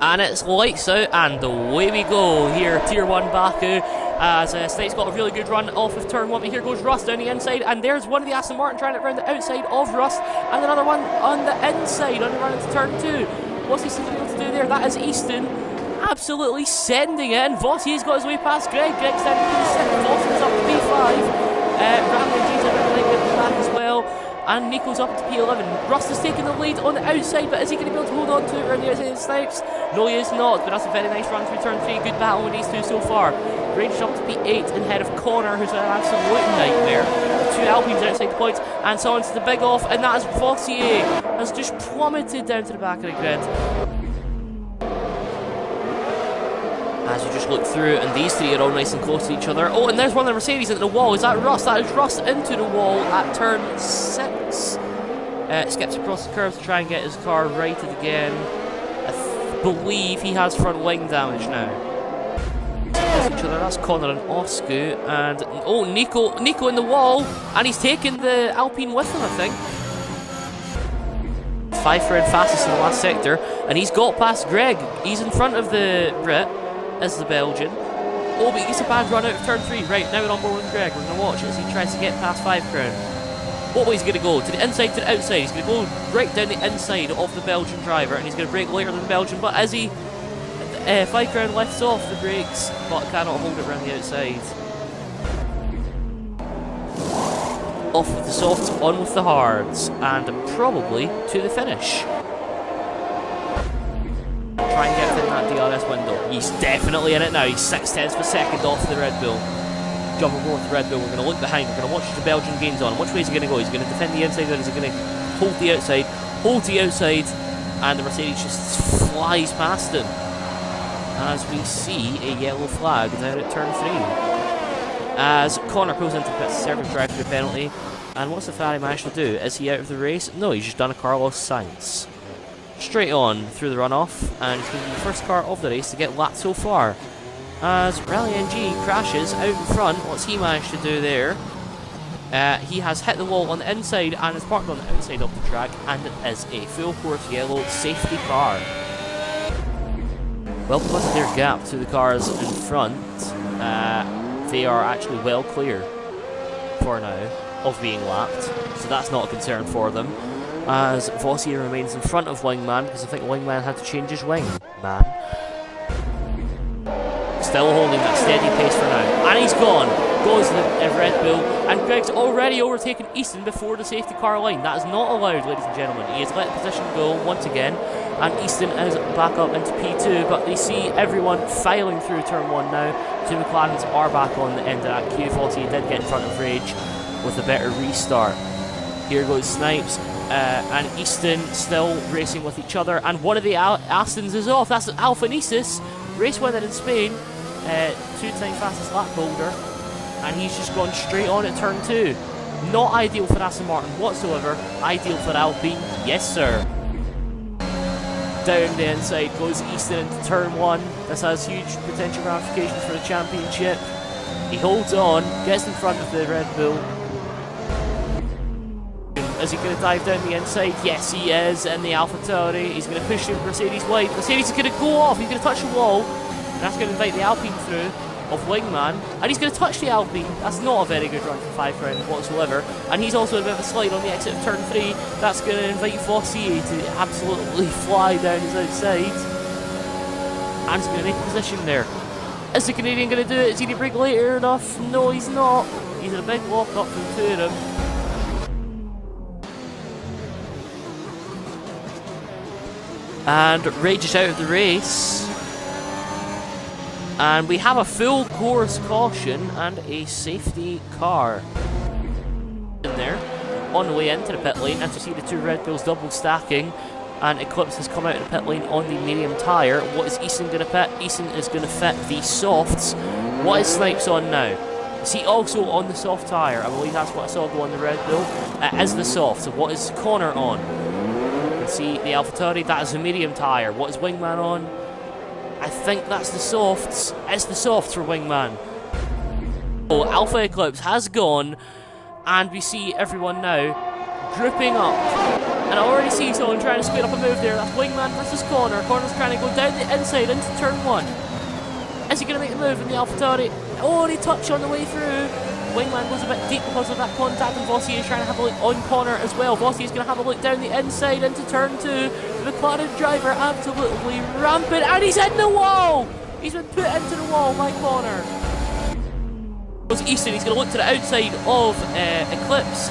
And it's lights out, and away we go here, Tier 1 Baku, as Snipes got a really good run off of turn 1, but here goes Rust down the inside, and there's one of the Aston Martin trying it around the outside of Rust, and another one on the inside, on the run into turn 2. What's he supposed to be able to do there? That is Easton, absolutely sending it, and Vossier's got his way past Greg. Greg's down to P6, Vossier's up to P5, Ramley and G's a bit late getting back as well. And Nico's up to P11. Rust is taking the lead on the outside, but is he going to be able to hold on to it around the outside of Snipes? No, he is not, but that's a very nice run through turn 3. Good battle with these two so far. Range up to P8 in head of Connor, who's an absolute nightmare. Two Alpines outside the points, and so onto the big off, and that is Vossier. Has just plummeted down to the back of the grid. As you just look through, and these three are all nice and close to each other. Oh, and there's one of the Mercedes into the wall. Is that Rust? That is Rust into the wall at turn 6. Skips across the curve to try and get his car righted again. I believe he has front wing damage now. Each other. That's Connor and Oscu, and oh, Nico in the wall, and he's taken the Alpine with him, I think. 5 round fastest in the last sector, and he's got past Greg. He's in front of the Brit. Is the Belgian. Oh, but he gets a bad run out of turn 3. Right, now we're on board with Greg. We're going to watch as he tries to get past 5 crown. What way is he going to go? To the inside, to the outside. He's going to go right down the inside of the Belgian driver, and he's going to brake later than the Belgian. But as he 5 crown lifts off the brakes, but cannot hold it around the outside. Off with the softs, on with the hards, and probably to the finish. Try and get within that DRS window. He's definitely in it now. He's 6/10 of a second off the Red Bull. Jumping more with the Red Bull. We're going to look behind. We're going to watch the Belgian gains on him. Which way is he going to go? He's going to defend the inside, or is he going to hold the outside? Hold the outside, and the Mercedes just flies past him. As we see a yellow flag down at turn 3. As Connor pulls into pit, serving drive-through penalty. And what's the Ferrari managed to do? Is he out of the race? No, he's just done a Carlos Sainz. Straight on through the runoff, and he's going to be the first car of the race to get lapped so far. As Rally NG crashes out in front, what's he managed to do there? He has hit the wall on the inside and is parked on the outside of the track, and it is a full course yellow safety car. Well, because of their gap to the cars in front, they are actually well clear for now of being lapped, so that's not a concern for them. As Vossier remains in front of Wingman, because I think Wingman had to change his wing. Man. Still holding that steady pace for now. And he's gone. Goes the Red Bull. And Greg's already overtaken Easton before the safety car line. That is not allowed, ladies and gentlemen. He has let the position go once again. And Easton is back up into P2. But they see everyone filing through turn 1 now. Two McLarens are back on the end of that queue. Vossier did get in front of Rage with a better restart. Here goes Snipes. And Easton still racing with each other, and one of the Astons is off. That's Alfa Nisis, race winner in Spain, 2-time fastest lap holder, and he's just gone straight on at turn 2. Not ideal for Aston Martin whatsoever, ideal for Alpine, yes sir. Down the inside goes Easton into turn 1. This has huge potential ramifications for the championship. He holds on, gets in front of the Red Bull. Is he going to dive down the inside? Yes, he is, in the AlphaTauri. He's going to push the Mercedes wide. Mercedes is going to go off. He's going to touch the wall. And that's going to invite the Alpine through of Wingman. And he's going to touch the Alpine. That's not a very good run for 5 rounds whatsoever. And he's also a bit of a slide on the exit of turn 3. That's going to invite Vossier to absolutely fly down his outside. And he's going to make a position there. Is the Canadian going to do it? Is he going to brake later enough? No, he's not. He's in a big lock up from 2 of them. And Rage is out of the race. And we have a full course caution and a safety car in there on the way into the pit lane. As you see the two Red Bulls double stacking, and Eclipse has come out of the pit lane on the medium tyre. What is Easton going to pit? Easton is going to fit the softs. What is Snipes on now? Is he also on the soft tyre? I believe that's what I saw go on the Red Bull. Is the soft. So what is Connor on? See the AlphaTauri, that is a medium tyre. What is Wingman on? I think that's the softs. It's the softs for Wingman. Oh, Alpha Eclipse has gone, and we see everyone now grouping up And I already see someone trying to speed up a move there. That's Wingman versus Connor. Connor's trying to go down the inside into turn 1. Is he going to make the move in the AlphaTauri? Already touch on the way through. Wingman goes a bit deep because of that contact, and Vossi is trying to have a look on Connor as well. Vossi is going to have a look down the inside into turn 2. The McLaren driver absolutely rampant, and he's in the wall! He's been put into the wall by Connor. Goes Easton, he's going to look to the outside of Eclipse,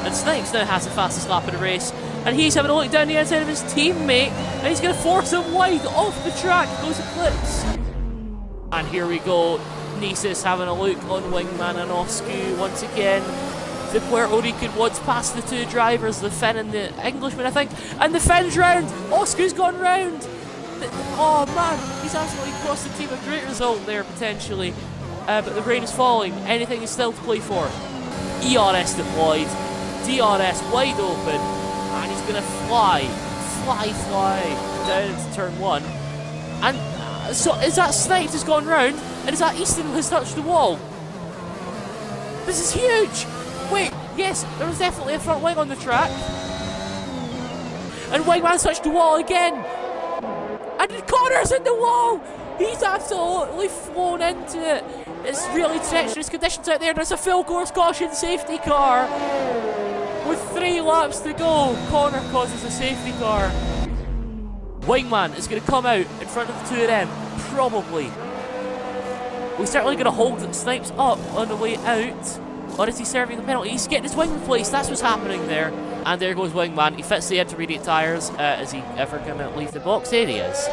and Snipes now has the fastest lap of the race, and he's having a look down the inside of his teammate, and he's going to force him wide off the track. Goes Eclipse. And here we go, Nisus having a look on Wingman and Oscu once again. The Puerto Rican once past the two drivers, the Finn and the Englishman, I think, and the Finn's round. Oscu's gone round. Oh man, he's absolutely cost the team a great result there potentially. But the rain is falling. Anything is still to play for. ERS deployed. DRS wide open, and he's gonna fly down into turn 1. And so is that Snipes has gone round, and is that Easton has touched the wall? This is huge! Wait, yes, there was definitely a front wing on the track. And Wingman's touched the wall again! And Connor's in the wall! He's absolutely flown into it! It's really treacherous conditions out there. There's a full course caution safety car! With 3 laps to go, Connor causes a safety car. Wingman is going to come out in front of the two of them, probably. We're certainly going to hold Snipes up on the way out. Or is he serving the penalty? He's getting his wing replaced, that's what's happening there. And there goes Wingman, he fits the intermediate tyres. Is he ever going to leave the box? There he is.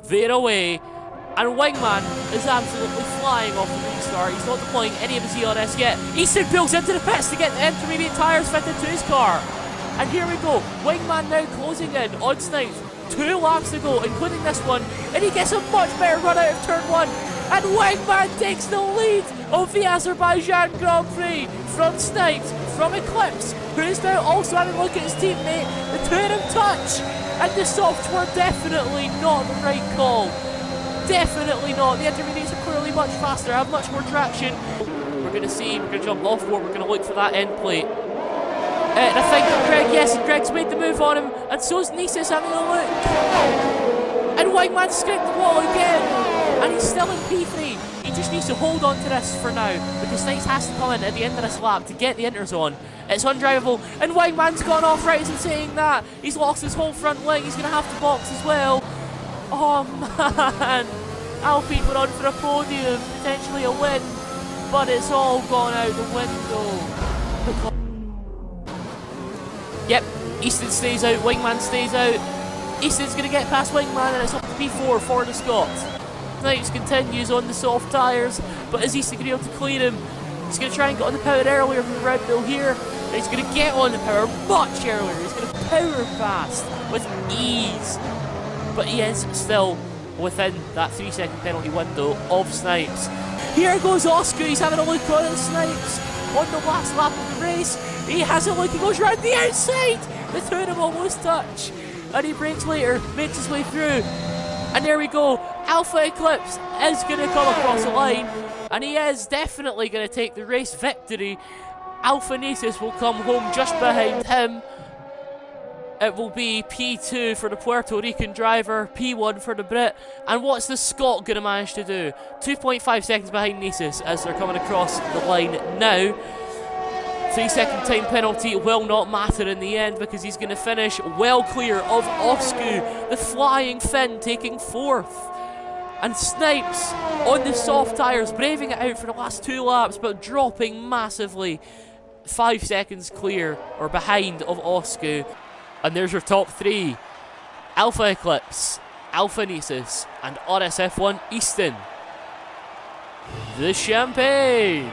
They're away. And Wingman is absolutely flying off the restart. He's not deploying any of his ERS yet. Easton pulls into the pits to get the intermediate tyres fitted to his car. And here we go, Wingman now closing in on Snipes. 2 laps to go, including this one, and he gets a much better run out of turn 1. And Wingman takes the lead of the Azerbaijan Grand Prix from Snipes, from Eclipse, who is now also having a look at his teammate. The two of them touch, and the softs were definitely not the right call. Definitely not. The intermediates are clearly much faster, have much more traction. We're going to see, we're going to jump off board, we're going to look for that end plate. And I think Greg's made the move on him, and so's Nisus having a look. And Wingman's scraped the wall again, and he's still in P3. He just needs to hold on to this for now, because Snipes has to come in at the end of this lap to get the inters on. It's undrivable, and Wingman's gone off right in saying that. He's lost his whole front wing, he's going to have to box as well. Oh man, Alpine were on for a podium, potentially a win, but it's all gone out the window. Yep, Easton stays out, Wingman stays out. Easton's going to get past Wingman, and it's up to P4 for the Scots. Snipes continues on the soft tyres, but is Easton going to be able to clean him? He's going to try and get on the power earlier from the Red Bull here, and he's going to get on the power much earlier. He's going to power past with ease, but he is still within that 3-second penalty window of Snipes. Here goes Oscar, he's having a look on Snipes on the last lap of the race. He has a look, he goes round the outside. The two of them almost touch, and he brakes later, makes his way through. And there we go, Alpha Eclipse is going to come across the line, and he is definitely going to take the race victory. Alpha Nisus will come home just behind him. It will be P2 for the Puerto Rican driver, P1 for the Brit. And what's the Scot going to manage to do? 2.5 seconds behind Nisus as they're coming across the line now. 3-second time penalty will not matter in the end because he's going to finish well clear of Oscu, the flying Finn, taking 4th. And Snipes on the soft tyres, braving it out for the last 2 laps, but dropping massively. 5 seconds clear, or behind, of Oscu. And there's your top 3. Alpha Eclipse, Alpha Nisus, and RSF1 Easton. The champagne!